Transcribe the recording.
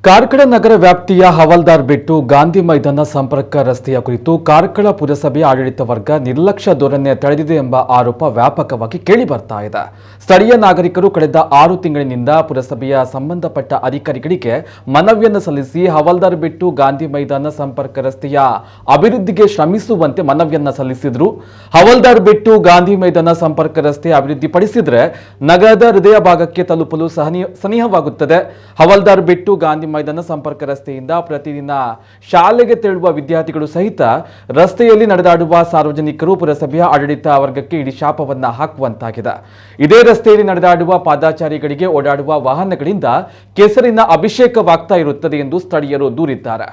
ಕಾರ್ಕಳ ನಗರ ವ್ಯಾಪ್ತಿಯ ಹವಾಲ್ದಾರ್ ಬೆಟ್ಟು ಗಾಂಧಿ ಮೈದಾನ ಸಂಪರ್ಕ ರಸ್ತೆಯ ಕುರಿತು ಕಾರ್ಕಳ ಪುರಸಭೆ ಆಡಳಿತ ವರ್ಗ ನಿರ್ಲಕ್ಷ್ಯ ಧೋರಣೆ ತಳೆದಿದೆ ಎಂಬ ಆರೋಪ ವ್ಯಾಪಕವಾಗಿ ಕೇಳಿ ಬರ್ತಾ ಇದೆ. ಸ್ಥಳೀಯ ನಾಗರಿಕರು ಕಳೆದ 6 ತಿಂಗಳಿನಿಂದ ಪುರಸಭೆಯ ಸಂಬಂಧಪಟ್ಟ ಅಧಿಕಾರಿಗಳಿಗೆ ಮನವಿಯನ್ನು ಸಲ್ಲಿಸಿ ಹವಾಲ್ದಾರ್ ಬೆಟ್ಟು ಗಾಂಧಿ ಮೈದಾನ ಸಂಪರ್ಕ ರಸ್ತೆಯ ಅಭಿವೃದ್ಧಿಗೆ ಶ್ರಮಿಸುವಂತೆ ಮನವಿಯನ್ನು ಸಲ್ಲಿಸಿದ್ರು. ಹವಾಲ್ದಾರ್ ಬೆಟ್ಟು ಗಾಂಧಿ ಮೈದಾನ ಸಂಪರ್ಕ ರಸ್ತೆ ಅಭಿವೃದ್ಧಿಪಡಿಸಿದ್ರೆ ನಗರದ ಹೃದಯ ಭಾಗಕ್ಕೆ ತಲುಪಲು ಸನಿಹವಾಗುತ್ತದೆ. ಹವಾಲ್ದಾರ್ ಬೆಟ್ಟು ಗಾಂಧಿ ಮೈದಾನ ಸಂಪರ್ಕ ರಸ್ತೆಯಿಂದ ಪ್ರತಿದಿನ ಶಾಲೆಗೆ ತೆರಳುವ ವಿದ್ಯಾರ್ಥಿಗಳು ಸಹಿತ ರಸ್ತೆಯಲ್ಲಿ ನಡೆದಾಡುವ ಸಾರ್ವಜನಿಕರು ಪುರಸಭೆಯ ಆಡಳಿತ ವರ್ಗಕ್ಕೆ ಇಡೀ ಶಾಪವನ್ನ ಹಾಕುವಂತಾಗಿದೆ. ಇದೇ ರಸ್ತೆಯಲ್ಲಿ ನಡೆದಾಡುವ ಪಾದಾಚಾರಿಗಳಿಗೆ ಓಡಾಡುವ ವಾಹನಗಳಿಂದ ಕೆಸರಿನ ಅಭಿಷೇಕವಾಗ್ತಾ ಇರುತ್ತದೆ ಎಂದು ಸ್ಥಳೀಯರು ದೂರಿದ್ದಾರೆ.